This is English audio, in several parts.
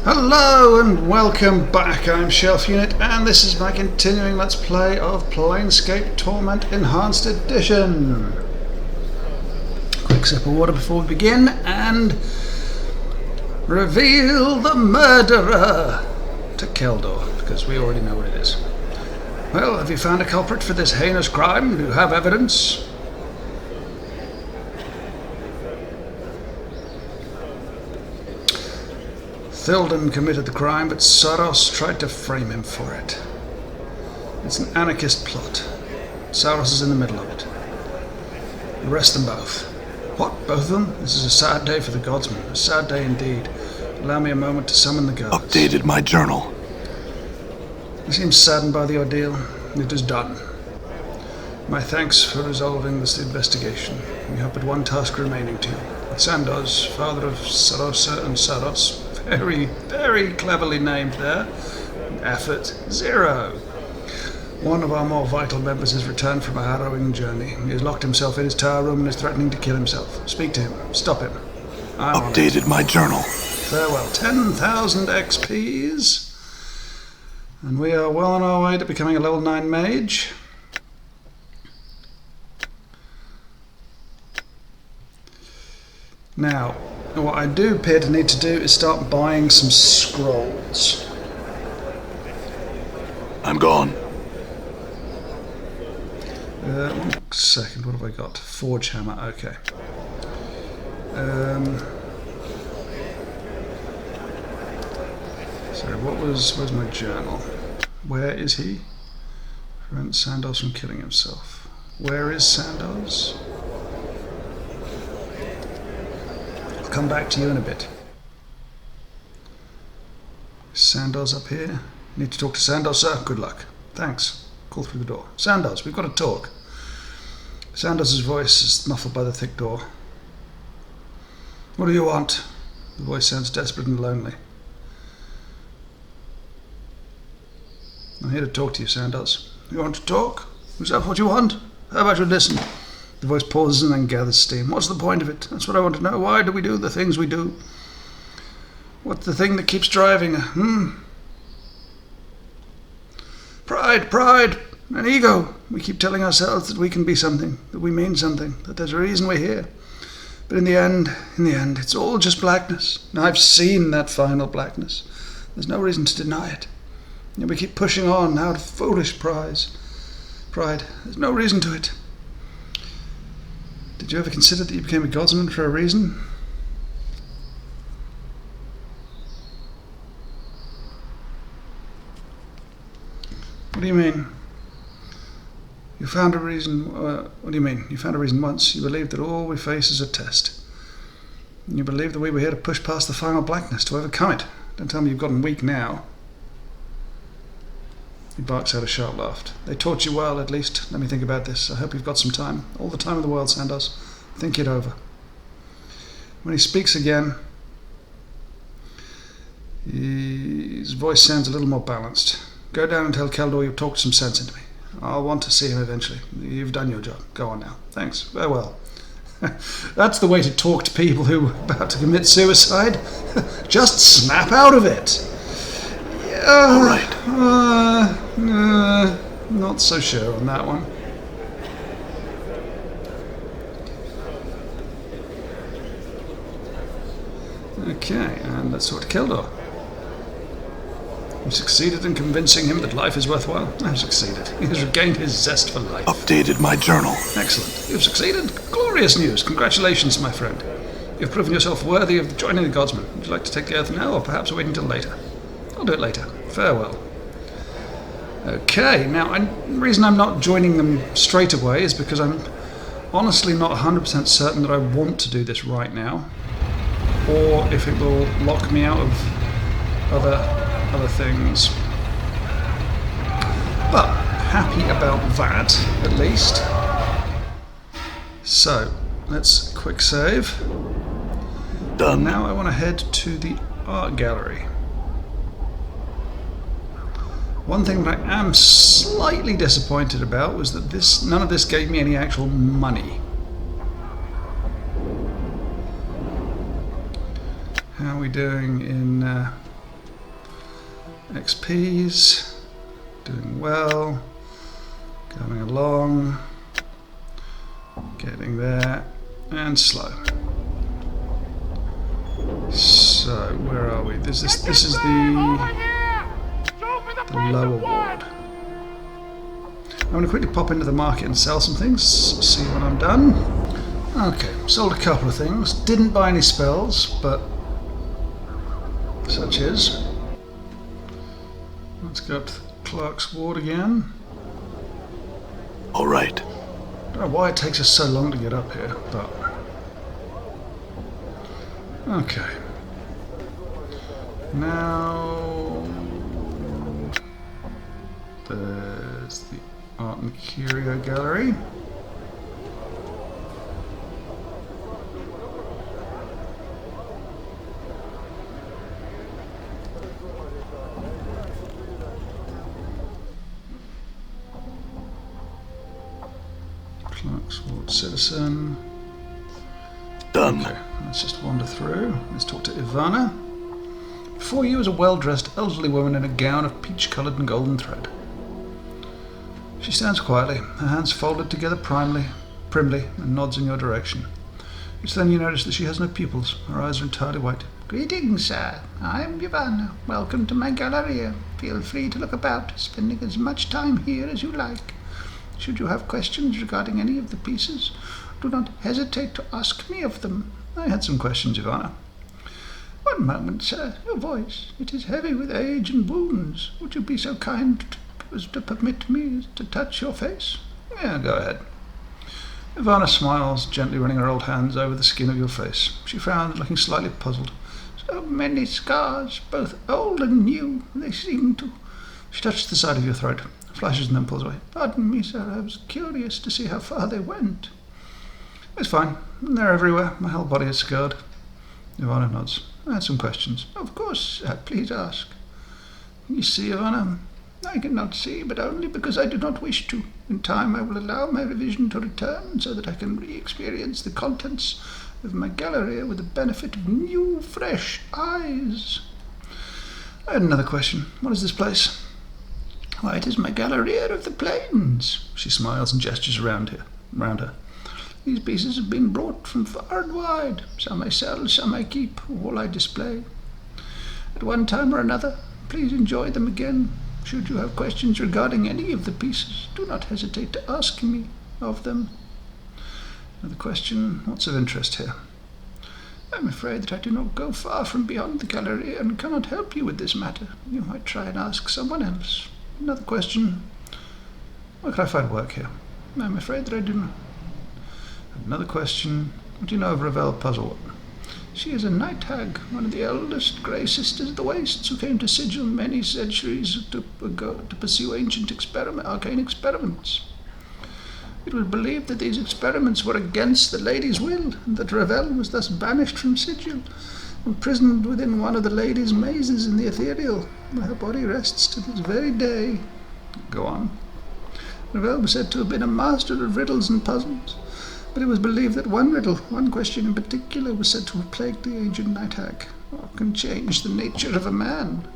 Hello and welcome back, I'm Shelf Unit and this is my continuing Let's Play of Planescape Torment Enhanced Edition. Quick sip of water before we begin and reveal the murderer to Keldor, because we already know what it is. Well, have you found a culprit for this heinous crime? Do you have evidence? Thilden committed the crime, but Saros tried to frame him for it. It's an anarchist plot. Saros is in the middle of it. Arrest them both. What? Both of them? This is a sad day for the godsman. A sad day indeed. Allow me a moment to summon the guards. Updated my journal. He seems saddened by the ordeal. It is done. My thanks for resolving this investigation. We have but one task remaining to you. Sandoz, father of Sarosa and Saros. Very, very cleverly named there. Effort 0. One of our more vital members has returned from a harrowing journey. He has locked himself in his tower room and is threatening to kill himself. Speak to him. Stop him. Updated my journal. Farewell. 10,000 XPs. And we are well on our way to becoming a level 9 mage. Now, what I do appear to need to do is start buying some scrolls. I'm gone. 1 second, what have I got? Forge hammer, okay. Sorry, where's my journal? Where is he? Prevent Sandoz from killing himself. Where is Sandoz? Come back to you in a bit. Sandoz up here. Need to talk to Sandoz, sir. Good luck. Thanks. Call through the door. Sandoz, we've got to talk. Sandoz's voice is muffled by the thick door. What do you want? The voice sounds desperate and lonely. I'm here to talk to you, Sandoz. You want to talk? Is that what you want? How about you listen? The voice pauses and then gathers steam. What's the point of it? That's what I want to know. Why do we do the things we do? What's the thing that keeps driving? Pride, and ego. We keep telling ourselves that we can be something, that we mean something, that there's a reason we're here. But in the end, it's all just blackness. And I've seen that final blackness. There's no reason to deny it. And we keep pushing on out of foolish pride. There's no reason to it. Did you ever consider that you became a godsman for a reason? What do you mean? You found a reason. What do you mean? You found a reason once. You believed that all we face is a test. And you believed that we were here to push past the final blackness, to overcome it. Don't tell me you've gotten weak now. He barks out a sharp laugh. They taught you well, at least. Let me think about this. I hope you've got some time. All the time in the world, Sandoz. Think it over. When he speaks again, his voice sounds a little more balanced. Go down and tell Keldor you'll talk some sense into me. I'll want to see him eventually. You've done your job. Go on now. Thanks. Farewell. That's the way to talk to people who are about to commit suicide. Just snap out of it. All right. Not so sure on that one. Okay, and let's talk to Keldor. You succeeded in convincing him that life is worthwhile. I've succeeded. He has regained his zest for life. Updated my journal. Excellent. You've succeeded. Glorious news. Congratulations, my friend. You've proven yourself worthy of joining the godsman. Would you like to take the oath now, or perhaps wait until later? I'll do it later. Farewell. Okay, now the reason I'm not joining them straight away is because I'm honestly not 100% certain that I want to do this right now, or if it will lock me out of other things. But happy about that, at least. So let's quick save. Done. Now I want to head to the art gallery. One thing that I am slightly disappointed about was that none of this gave me any actual money. How are we doing in XP's doing well, going along, getting there, and slow. So where are we? This is the lower ward. I'm going to quickly pop into the market and sell some things, see when I'm done. Okay, sold a couple of things. Didn't buy any spells, but such is. Let's go up to the Clerk's Ward again. All right. I don't know why it takes us so long to get up here, but... Okay. Now... There's the Art and Curio Gallery. Clerk's Ward Citizen. Done. Okay, let's just wander through. Let's talk to Ivana. Before you is a well-dressed elderly woman in a gown of peach-coloured and golden thread. She stands quietly, her hands folded together primly, and nods in your direction. It's then you notice that she has no pupils. Her eyes are entirely white. Greetings, sir. I am Ivana. Welcome to my galleria. Feel free to look about, spending as much time here as you like. Should you have questions regarding any of the pieces, do not hesitate to ask me of them. I had some questions, Ivana. One moment, sir. Your voice. It is heavy with age and wounds. Would you be so kind as to permit me to touch your face? Yeah, go ahead. Ivana smiles, gently running her old hands over the skin of your face. She frowns, looking slightly puzzled. So many scars, both old and new. They seem to... She touches the side of your throat, flashes and then pulls away. Pardon me, sir. I was curious to see how far they went. It's fine. They're everywhere. My whole body is scarred. Ivana nods. I had some questions. Of course, sir. Please ask. Can you see, Ivana? I cannot see, but only because I do not wish to. In time I will allow my revision to return so that I can re-experience the contents of my gallery with the benefit of new, fresh eyes. I had another question. What is this place? Why, it is my galleria of the plains. She smiles and gestures around her. These pieces have been brought from far and wide. Some I sell, some I keep, all I display. At one time or another, please enjoy them again. Should you have questions regarding any of the pieces, do not hesitate to ask me of them. Another question. What's of interest here? I'm afraid that I do not go far from beyond the gallery and cannot help you with this matter. You might try and ask someone else. Another question. Where can I find work here? I'm afraid that I do not. Another question. What do you know of Ravel Puzzle? She is a night hag, one of the eldest Grey Sisters of the Wastes, who came to Sigil many centuries ago to pursue ancient arcane experiments. It was believed that these experiments were against the lady's will, and that Ravel was thus banished from Sigil, imprisoned within one of the lady's mazes in the ethereal, where her body rests to this very day. Go on. Ravel was said to have been a master of riddles and puzzles, but it was believed that one riddle, one question in particular, was said to have plagued the ancient night hag. What can change the nature of a man?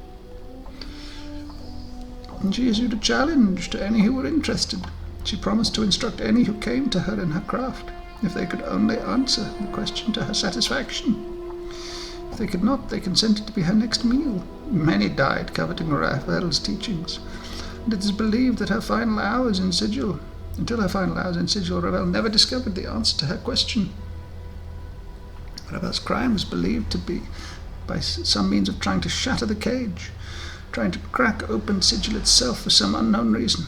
And she issued a challenge to any who were interested. She promised to instruct any who came to her in her craft, if they could only answer the question to her satisfaction. If they could not, they consented to be her next meal. Many died coveting Ravel's teachings, and it is believed that until her final hours in Sigil, Ravel never discovered the answer to her question. Ravel's crime was believed to be by some means of trying to shatter the cage, trying to crack open Sigil itself for some unknown reason.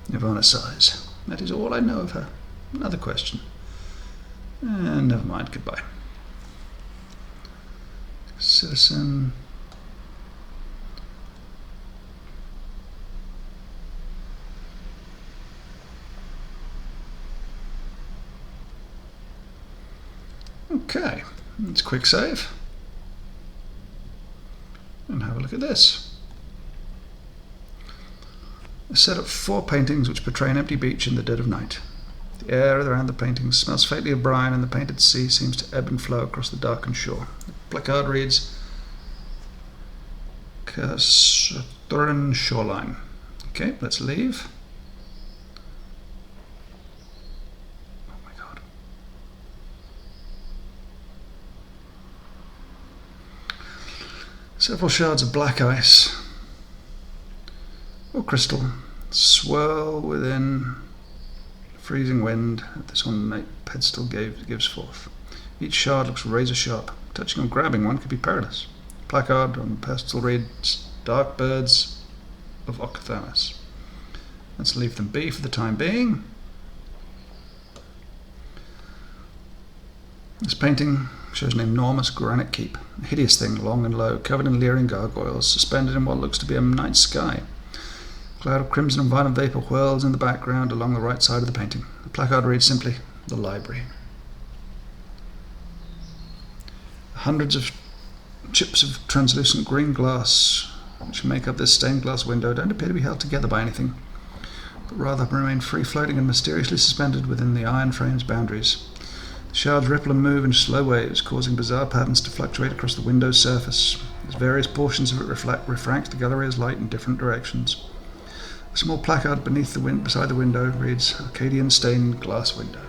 Ivana sighs. That is all I know of her. Another question. Never mind, goodbye. Citizen. Okay, let's quick save and have a look at this. I set up 4 paintings which portray an empty beach in the dead of night. The air around the paintings smells faintly of brine, and the painted sea seems to ebb and flow across the darkened shore. The placard reads, Thurin Shoreline. Okay, let's leave. Oh my god. Several shards of black ice or crystal swirl within freezing wind that this ornate pedestal gives forth. Each shard looks razor sharp. Touching or grabbing one could be perilous. Placard on the pedestal reads, Dark Birds of Octhamus. Let's leave them be for the time being. This painting shows an enormous granite keep, a hideous thing, long and low, covered in leering gargoyles, suspended in what looks to be a night sky. A cloud of crimson and violent vapour whirls in the background along the right side of the painting. The placard reads simply, The Library. Hundreds of chips of translucent green glass which make up this stained glass window don't appear to be held together by anything, but rather remain free-floating and mysteriously suspended within the iron frame's boundaries. The shards ripple and move in slow waves, causing bizarre patterns to fluctuate across the window's surface, as various portions of it refract the gallery's light in different directions. A small placard beside the window reads, Arcadian Stained Glass Window.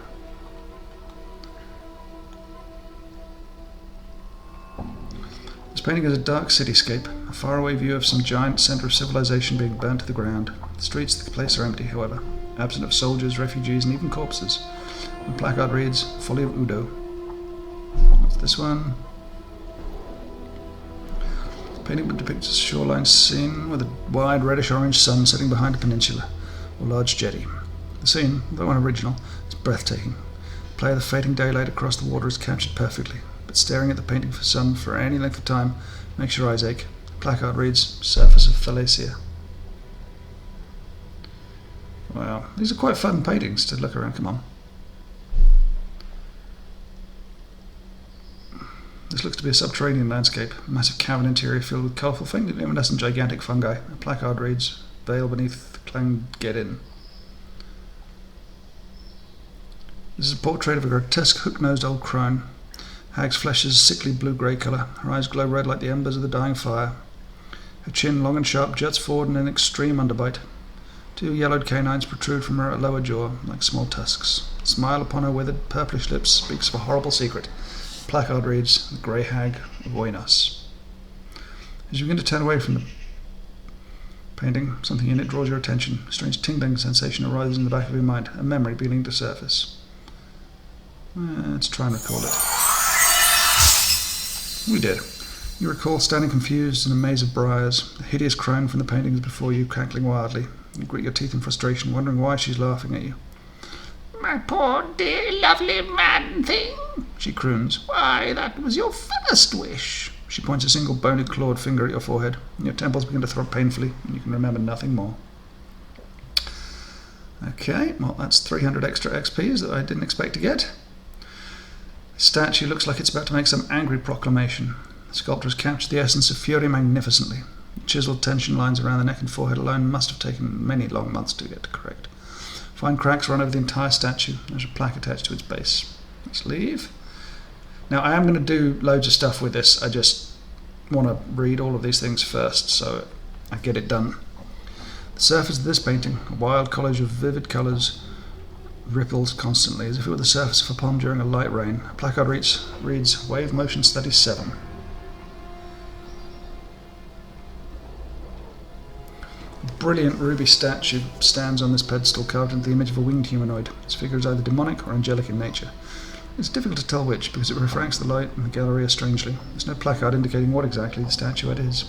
This painting is a dark cityscape, a faraway view of some giant centre of civilization being burnt to the ground. The streets of the place are empty, however, absent of soldiers, refugees, and even corpses. The placard reads, Folly of Udo. What's this one? The painting depicts a shoreline scene with a wide reddish-orange sun setting behind a peninsula, or large jetty. The scene, though unoriginal, is breathtaking. The play of the fading daylight across the water is captured perfectly, but staring at the painting for sun for any length of time makes your eyes ache. The placard reads, Surface of Thalacia. Wow, these are quite fun paintings to look around, come on. This looks to be a subterranean landscape, a massive cavern interior filled with colourful, faintly luminescent gigantic fungi. A placard reads, Veil beneath Clang Get In. This is a portrait of a grotesque hook-nosed old crone. Hag's flesh is a sickly blue-grey colour. Her eyes glow red like the embers of the dying fire. Her chin, long and sharp, juts forward in an extreme underbite. Two yellowed canines protrude from her lower jaw like small tusks. The smile upon her withered, purplish lips speaks of a horrible secret. The placard reads, The Grey Hag of Oinos. As you begin to turn away from the painting, something in it draws your attention. A strange tingling sensation arises in the back of your mind, a memory beginning to surface. Let's try and recall it. We did. You recall standing confused in a maze of briars, the hideous crone from the painting is before you, cackling wildly. You grit your teeth in frustration, wondering why she's laughing at you. My poor dear lovely man thing, she croons. Why, that was your first wish. She points a single bony clawed finger at your forehead, and your temples begin to throb painfully, and you can remember nothing more. Okay, well that's 300 extra XPs that I didn't expect to get. The statue looks like it's about to make some angry proclamation. The sculptor has captured the essence of fury magnificently. The chiseled tension lines around the neck and forehead alone must have taken many long months to get correct. Fine cracks run over the entire statue. There's a plaque attached to its base. Let's leave. Now I am going to do loads of stuff with this. I just want to read all of these things first so I get it done. The surface of this painting, a wild collage of vivid colours, ripples constantly as if it were the surface of a pond during a light rain. A placard reads Wave Motion Study 7. A brilliant ruby statue stands on this pedestal carved into the image of a winged humanoid. Its figure is either demonic or angelic in nature. It's difficult to tell which because it refracts the light in the gallery strangely. There's no placard indicating what exactly the statuette is.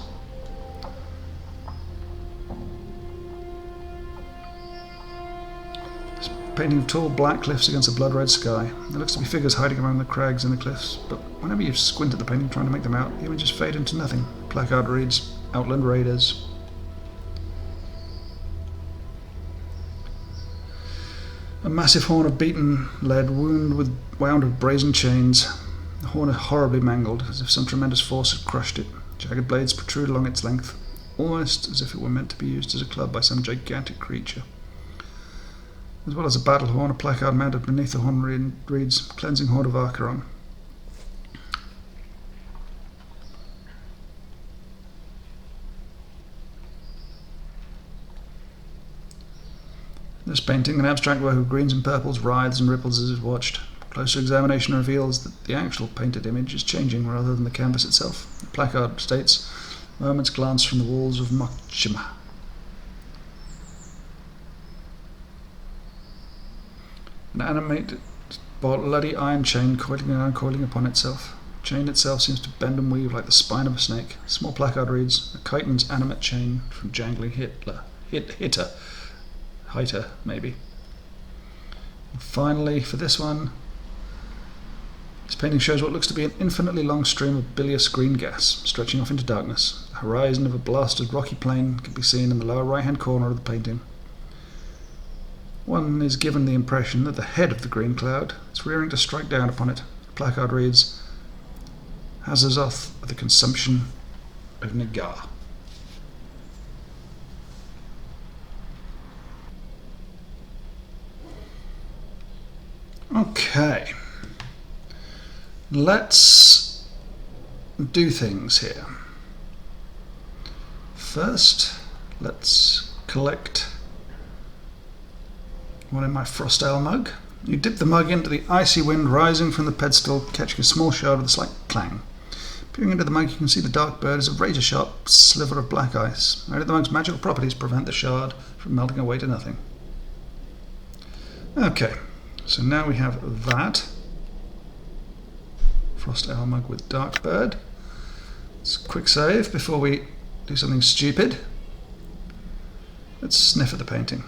Painting of tall black cliffs against a blood-red sky. There looks to be figures hiding among the crags and the cliffs, but whenever you squint at the painting trying to make them out, the images fade into nothing. The placard reads, Outland Raiders. A massive horn of beaten lead wound with brazen chains. The horn is horribly mangled, as if some tremendous force had crushed it. Jagged blades protrude along its length, almost as if it were meant to be used as a club by some gigantic creature. As well as a battle horn, a placard mounted beneath the horn reads, Cleansing Horn of Acheron. This painting, an abstract work of greens and purples, writhes and ripples as it is watched. Closer examination reveals that the actual painted image is changing rather than the canvas itself. The placard states, "Moment's glance from the walls of Makshima." An animated bloody iron chain coiling and uncoiling upon itself. The chain itself seems to bend and weave like the spine of a snake. A small placard reads, "A chitin's animate chain from jangling Hitter, maybe." And finally, for this one, this painting shows what looks to be an infinitely long stream of bilious green gas stretching off into darkness. The horizon of a blasted rocky plain can be seen in the lower right-hand corner of the painting. One is given the impression that the head of the green cloud is rearing to strike down upon it. The placard reads, "Hazazoth of the consumption of Nagar." Okay. Let's do things here. First, let's collect one in my frost ale mug. You dip the mug into the icy wind rising from the pedestal, catching a small shard with a slight clang. Peering into the mug, you can see the dark bird is a razor-sharp sliver of black ice. Only the mug's magical properties prevent the shard from melting away to nothing. Okay, so now we have that. Frost ale mug with dark bird. Let's quick save before we do something stupid. Let's sniff at the painting.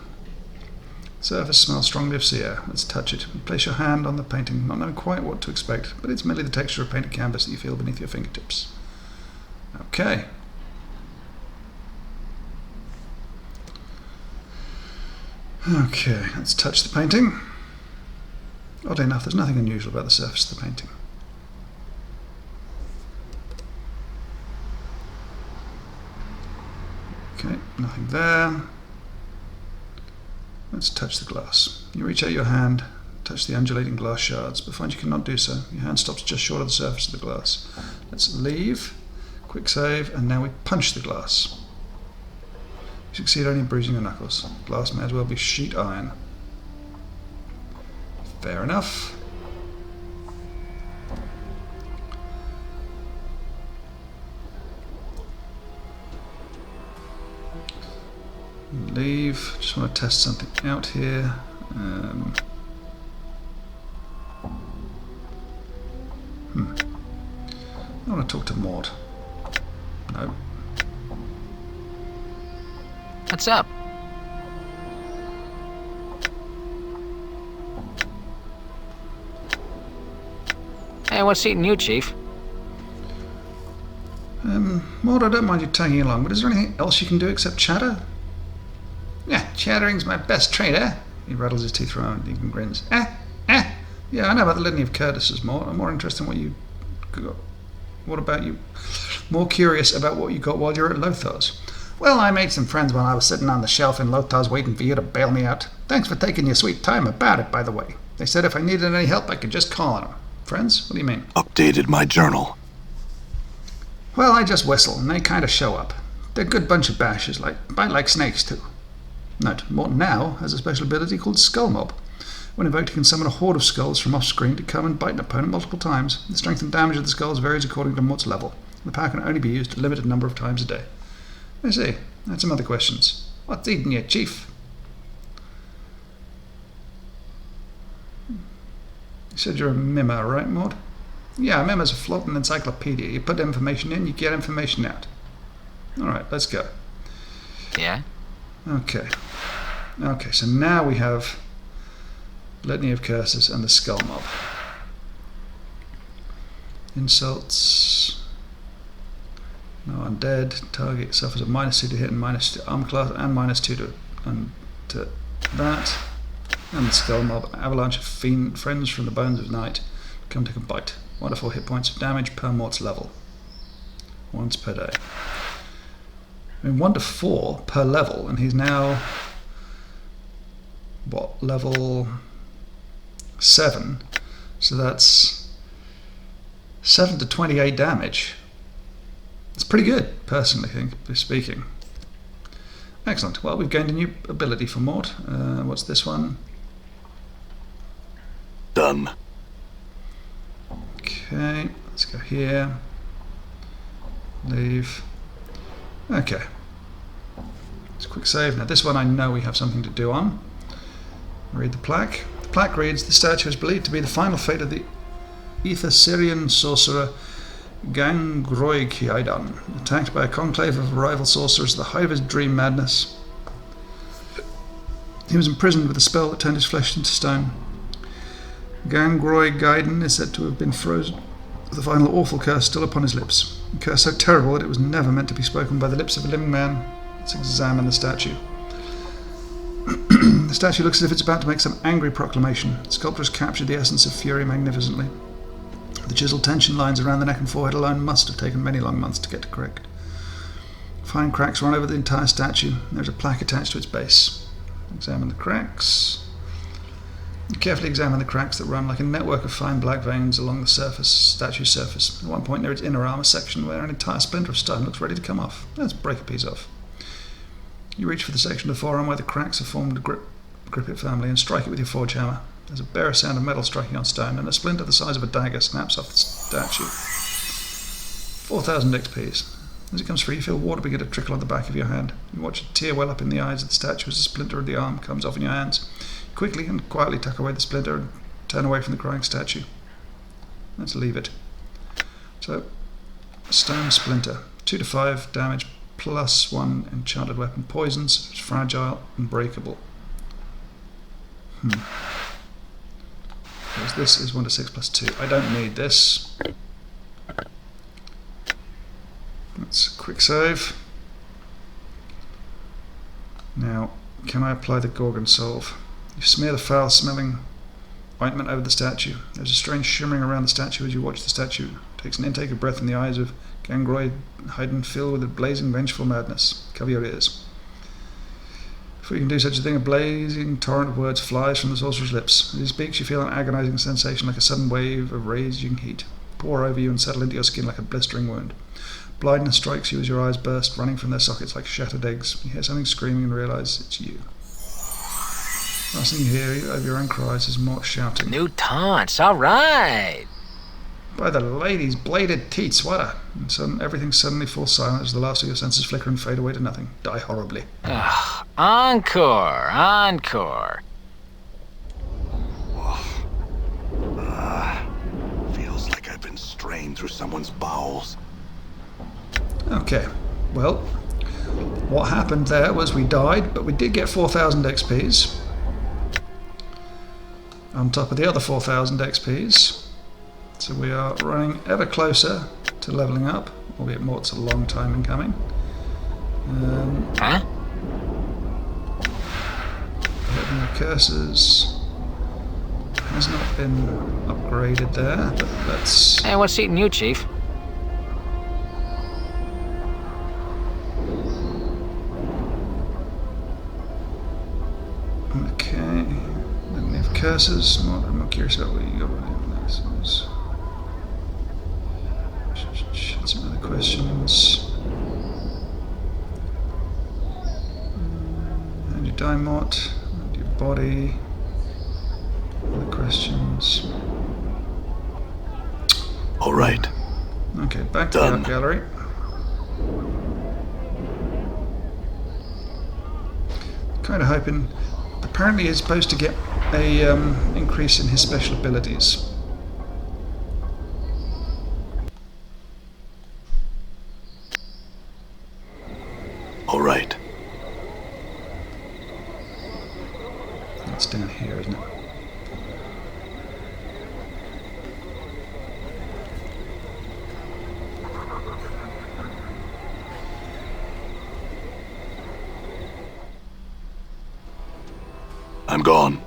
Surface smells strongly of sea air. Let's touch it. Place your hand on the painting, not knowing quite what to expect, but it's merely the texture of painted canvas that you feel beneath your fingertips. Okay. Okay, let's touch the painting. Oddly enough, there's nothing unusual about the surface of the painting. Okay, nothing there. Let's touch the glass. You reach out your hand, touch the undulating glass shards, but find you cannot do so. Your hand stops just short of the surface of the glass. Let's leave, quick save, and now we punch the glass. You succeed only in bruising your knuckles. The glass may as well be sheet iron. Fair enough. Leave. Just want to test something out here. I want to talk to Maud. No. What's up? Hey, what's eating you, Chief? Maud, I don't mind you tagging along, but is there anything else you can do except chatter? Yeah, chattering's my best trait, eh? He rattles his teeth around and grins. Yeah, I know about the Litany of Curtises, Maud. I'm more interested in what you got. What about you? More curious about what you got while you were at Lothar's. Well, I made some friends while I was sitting on the shelf in Lothar's waiting for you to bail me out. Thanks for taking your sweet time about it, by the way. They said if I needed any help, I could just call on them. Friends? What do you mean? Updated my journal. Well, I just whistle, and they kind of show up. They're a good bunch of bashers, bite like snakes, too. Note, Morton now has a special ability called Skull Mob. When invoked, he can summon a horde of skulls from off-screen to come and bite an opponent multiple times. The strength and damage of the skulls varies according to Mort's level. The power can only be used a limited number of times a day. I see. I had some other questions. What's eating you, Chief? You said you're a mimmer, right, Maud? Yeah, a mimmer's a floating encyclopedia. You put information in, you get information out. Alright, let's go. Yeah? Okay, so now we have Litany of Curses and the Skull Mob. Insults. No undead. Target suffers a -2 to hit and -2 armor class and -2 to that. And the Skull Mob. Avalanche of friends from the bones of night come take a bite. 1 to 4 hit points of damage per Mort's level. Once per day. 1 to 4 per level, and he's now level 7, so that's 7 to 28 damage. It's pretty good, personally, speaking. Excellent. Well, we've gained a new ability for Mort. What's this one? Done. Okay, let's go here. Leave. Okay. It's a quick save. Now this one I know we have something to do on. Read the plaque. The plaque reads, the statue is believed to be the final fate of the Syrian sorcerer Gangroikiaidan, attacked by a conclave of rival sorcerers, the height of his dream madness. He was imprisoned with a spell that turned his flesh into stone. Gangroikiaidan is said to have been frozen, with the final awful curse still upon his lips. A curse so terrible that it was never meant to be spoken by the lips of a living man. Let's examine the statue. The statue looks as if it's about to make some angry proclamation. The sculptor has captured the essence of fury magnificently. The chiseled tension lines around the neck and forehead alone must have taken many long months to get correct. Fine cracks run over the entire statue. There's a plaque attached to its base. Examine the cracks. Carefully examine the cracks that run like a network of fine black veins along the statue's surface. At one point near its inner arm, a section where an entire splinter of stone looks ready to come off. Let's break a piece off. You reach for the section of the forearm where the cracks have formed to grip it firmly and strike it with your forge hammer. There's a bare sound of metal striking on stone, and a splinter the size of a dagger snaps off the statue. 4,000 XPs. As it comes free, you feel water begin to trickle on the back of your hand. You watch a tear well up in the eyes of the statue as the splinter of the arm comes off in your hands. You quickly and quietly tuck away the splinter and turn away from the crying statue. Let's leave it. So, a stone splinter. 2 to 5 damage, +1 enchanted weapon. Poisons, it's fragile and breakable. Whereas this is 1 to 6 +2. I don't need this. That's a quick save. Now, can I apply the Gorgon Solve? You smear the foul-smelling ointment over the statue. There's a strange shimmering around the statue as you watch the statue. Takes an intake of breath in the eyes of Gangroikiaidan filled with a blazing, vengeful madness. Cover your ears. Before you can do such a thing, a blazing torrent of words flies from the sorcerer's lips. As he speaks, you feel an agonizing sensation like a sudden wave of raging heat pour over you and settle into your skin like a blistering wound. Blindness strikes you as your eyes burst, running from their sockets like shattered eggs. You hear something screaming and realize it's you. Last thing you hear over your own cries is Mort shouting. New taunts, all right. By the lady's bladed teats, what a... And everything suddenly falls silent as the last of your senses flicker and fade away to nothing. Die horribly. Ugh, encore, encore. Feels like I've been strained through someone's bowels. Okay, well, what happened there was we died, but we did get 4,000 XPs. On top of the other 4,000 XPs. So we are running ever closer to leveling up, albeit Mort's a long time in coming. Huh? Opening the curses has not been upgraded there, but let's... Hey, what's eating you, Chief? Okay, then we have curses. I'm not curious about what you got. Some other questions. And your die Mort, and your body. Other questions. All right. Okay, back to the art gallery. Kind of hoping. Apparently, he's supposed to get a increase in his special abilities. All right. That's down here, isn't it? I'm gone.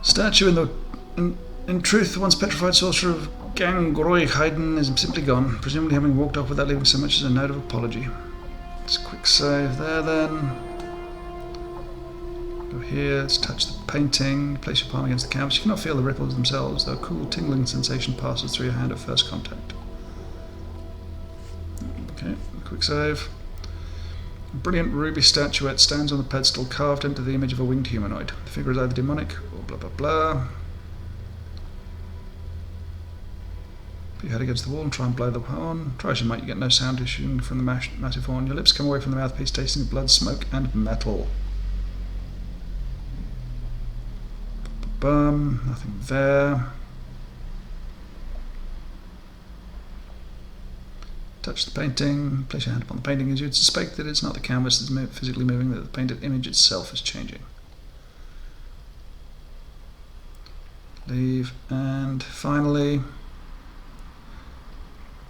Statue in truth, the once petrified sorcerer of Gangroikiaidan is simply gone, presumably having walked off without leaving so much as a note of apology. Just a quick save there then. Go here, let's touch the painting, place your palm against the canvas. You cannot feel the ripples themselves, though a cool tingling sensation passes through your hand at first contact. save. A brilliant ruby statuette stands on the pedestal carved into the image of a winged humanoid. The figure is either demonic or blah blah blah. Put your head against the wall and try and blow the horn. Try as you might, you get no sound issuing from the massive horn. Your lips come away from the mouthpiece tasting of blood, smoke and metal. Nothing there. Touch the painting. Place your hand upon the painting as you'd suspect that it's not the canvas that's physically moving, that the painted image itself is changing. Leave. And finally,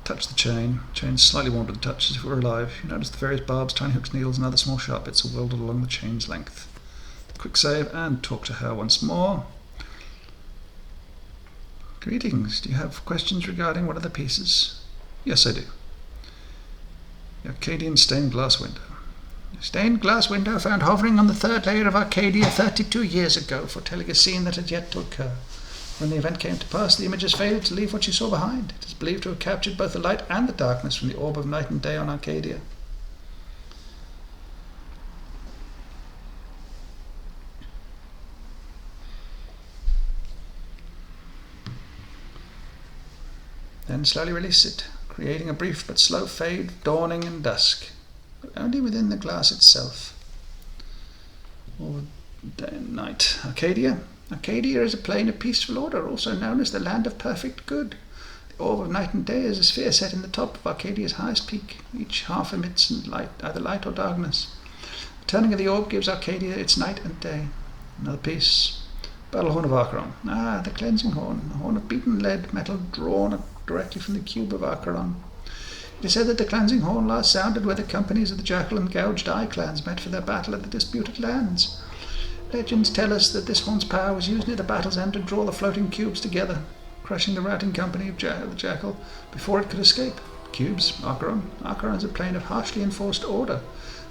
touch the chain. Chain's slightly warm to the touch as if it were alive. You notice the various barbs, tiny hooks, needles and other small sharp bits are welded along the chain's length. Quick save and talk to her once more. Greetings. Do you have questions regarding one of the pieces? Yes, I do. The Arcadian stained glass window. A stained glass window found hovering on the third layer of Arcadia 32 years ago, foretelling a scene that had yet to occur. When the event came to pass, the images failed to leave what you saw behind. It is believed to have captured both the light and the darkness from the orb of night and day on Arcadia. Then slowly release it, creating a brief but slow fade, dawning and dusk, but only within the glass itself. Or day and night. Arcadia? Arcadia is a plane of peaceful order, also known as the land of perfect good. The orb of night and day is a sphere set in the top of Arcadia's highest peak. Each half emits light, either light or darkness. The turning of the orb gives Arcadia its night and day. Another piece. Battle Horn of Acheron. Ah, the cleansing horn. A horn of beaten lead, metal drawn directly from the cube of Acheron. It is said that the cleansing horn last sounded where the companies of the Jackal and Gouged Eye clans met for their battle at the disputed lands. Legends tell us that this horn's power was used near the battle's end to draw the floating cubes together, crushing the routing company of the Jackal before it could escape. Cubes, Acheron. Acheron is a plane of harshly enforced order,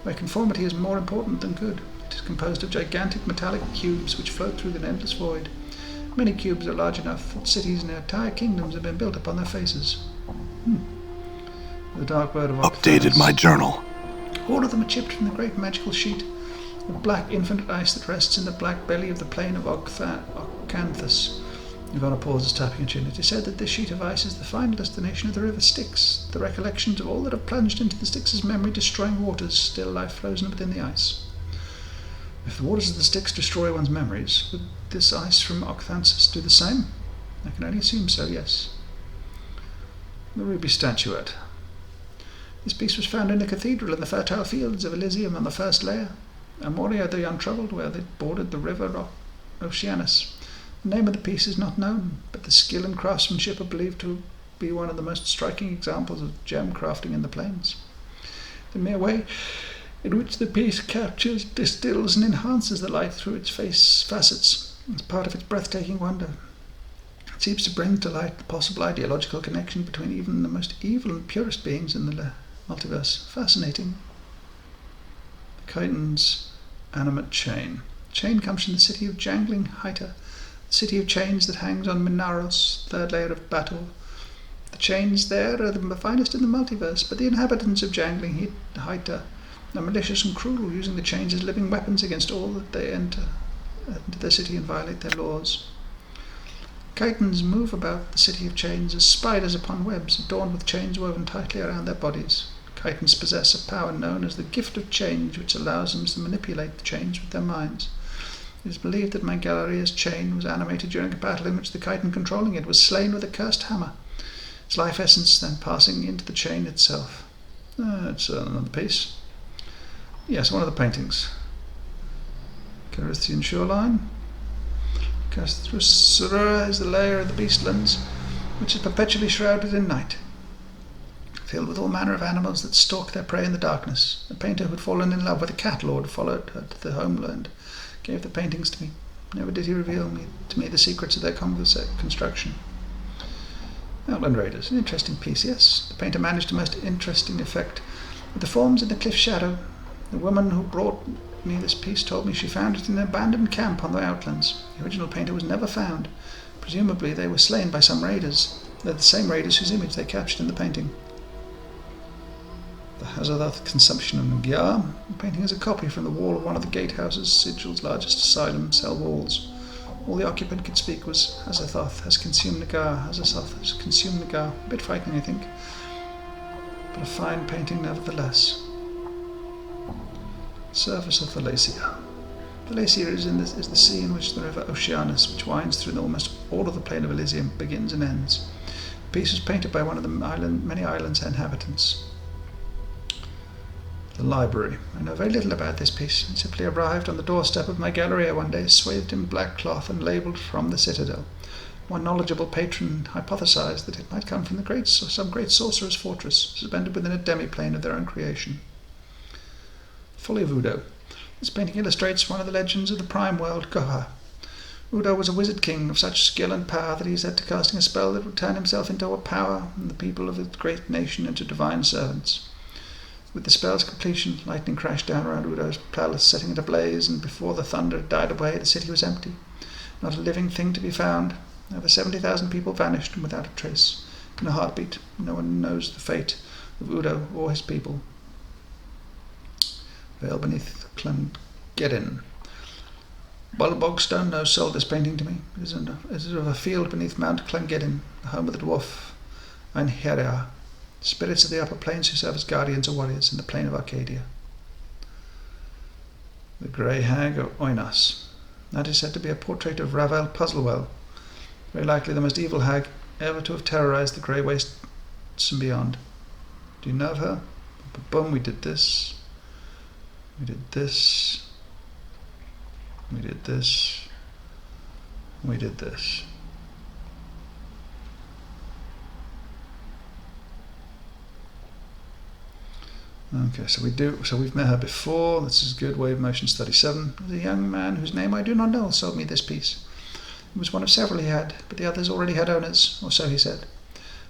where conformity is more important than good. It is composed of gigantic metallic cubes which float through the endless void. Many cubes are large enough that cities and entire kingdoms have been built upon their faces. The dark word of Updated my journal. All of them are chipped from the great magical sheet of black infinite ice that rests in the black belly of the plain of Ocanthus. Ivana pauses, tapping her chin. It is said that this sheet of ice is the final destination of the river Styx, the recollections of all that have plunged into the Styx's memory, destroying waters, still lie frozen within the ice. If the waters of the Styx destroy one's memories, would this ice from Ocanthus do the same? I can only assume so, yes. The ruby statuette. This piece was found in a cathedral in the fertile fields of Elysium on the first layer. Amoria the Untroubled, where they bordered the river Oceanus. The name of the piece is not known, but the skill and craftsmanship are believed to be one of the most striking examples of gem crafting in the plains. The mere way in which the piece captures, distills, and enhances the light through its facets is part of its breathtaking wonder. It seems to bring to light the possible ideological connection between even the most evil and purest beings in the multiverse. Fascinating. Chiton's animate chain. Chain comes from the city of Jangling Hyta, the city of chains that hangs on Minaros, third layer of battle. The chains there are the finest in the multiverse, but the inhabitants of Jangling Hyta are malicious and cruel, using the chains as living weapons against all that they enter into their city and violate their laws. Chitons move about the city of chains as spiders upon webs, adorned with chains woven tightly around their bodies. Chitons possess a power known as the gift of change, which allows them to manipulate the chains with their minds. It is believed that Mangalaria's chain was animated during a battle in which the chiton controlling it was slain with a cursed hammer, its life essence then passing into the chain itself. It's another piece. Yes, one of the paintings. Carithian shoreline. Castrusura is the layer of the beastlands, which is perpetually shrouded in night, filled with all manner of animals that stalk their prey in the darkness. A painter who had fallen in love with a cat lord followed her to the homeland, gave the paintings to me. Never did he reveal to me the secrets of their construction. Outland Raiders, an interesting piece, yes. The painter managed a most interesting effect with the forms in the cliff shadow. The woman who brought me this piece told me she found it in an abandoned camp on the Outlands. The original painter was never found. Presumably they were slain by some raiders. They're the same raiders whose image they captured in the painting. The Hazadoth Consumption of Magyar. The painting is a copy from the wall of one of the gatehouses, Sigil's largest asylum cell walls. All the occupant could speak was, Hazadoth has consumed Nagar, Hazadoth has consumed Nagar. A bit frightening, I think, but a fine painting nevertheless. Surface of Thalasia. Thalasia is the sea in which the river Oceanus, which winds through almost all of the plain of Elysium, begins and ends. The piece was painted by one of the many islands' inhabitants. The library. I know very little about this piece. It simply arrived on the doorstep of my galleria one day, swathed in black cloth and labelled "From the Citadel." One knowledgeable patron hypothesized that it might come from some great sorcerer's fortress, suspended within a demiplane of their own creation. Folly of Udo. This painting illustrates one of the legends of the prime world, Goha. Udo was a wizard king of such skill and power that he set to casting a spell that would turn himself into a power and the people of his great nation into divine servants. With the spell's completion, lightning crashed down around Udo's palace, setting it ablaze, and before the thunder died away, the city was empty. Not a living thing to be found. Over 70,000 people vanished and without a trace. In a heartbeat, no one knows the fate of Udo or his people. Veil beneath Clongedin. Bolbogstone knows sold this painting to me. It is of a field beneath Mount Clongedin, the home of the dwarf Einherjar, spirits of the upper planes who serve as guardians or warriors in the plain of Arcadia. The Grey Hag of Oinas. That is said to be a portrait of Ravel Puzzlewell, very likely the most evil hag ever to have terrorized the Grey Wastes and beyond. Do you know of her? Boom, we did this. We did this. We did this. We did this. Okay, so we've met her before. This is good. Wave Motions 37. The young man whose name I do not know sold me this piece. It was one of several he had, but the others already had owners, or so he said.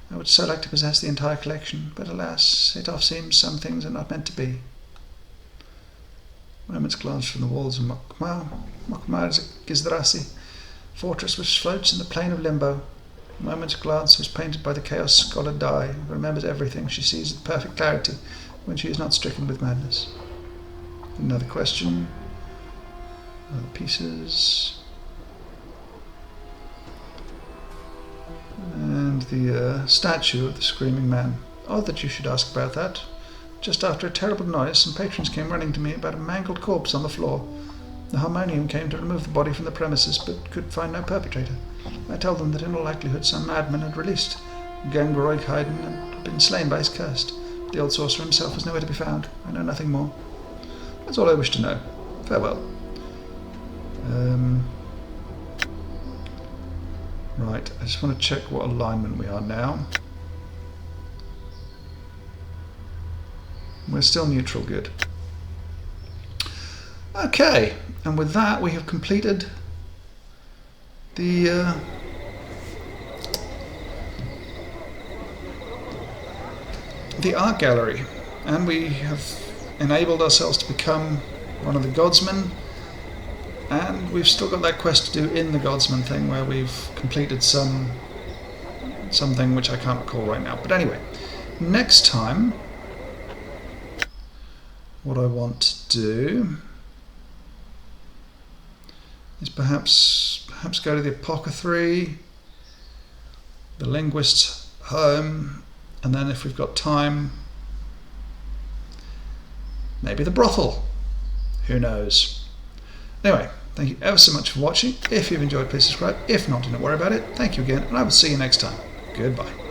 I would so like to possess the entire collection, but alas, it oft seems some things are not meant to be. Moment's glance from the walls of Mokmar. Mokmar is a Gizdrasi, fortress which floats in the plain of Limbo. Moment's glance was painted by the Chaos scholar Dai, who remembers everything. She sees with perfect clarity when she is not stricken with madness. Another question. Other pieces. And the statue of the screaming man. Odd that you should ask about that. Just after a terrible noise, some patrons came running to me about a mangled corpse on the floor. The harmonium came to remove the body from the premises, but could find no perpetrator. I told them that in all likelihood some madman had released Gangroigheiden and had been slain by his curse. The old sorcerer himself was nowhere to be found. I know nothing more. That's all I wish to know. Farewell. Right, I just want to check what alignment we are now. We're still neutral, good. Okay, and with that we have completed the art gallery, and we have enabled ourselves to become one of the godsmen, and we've still got that quest to do in the godsman thing where we've completed something which I can't recall right now. But anyway, next time what I want to do is perhaps go to the apothecary, the linguist's home, and then if we've got time, maybe the brothel. Who knows? Anyway, thank you ever so much for watching. If you've enjoyed, please subscribe. If not, do not worry about it. Thank you again, and I will see you next time. Goodbye.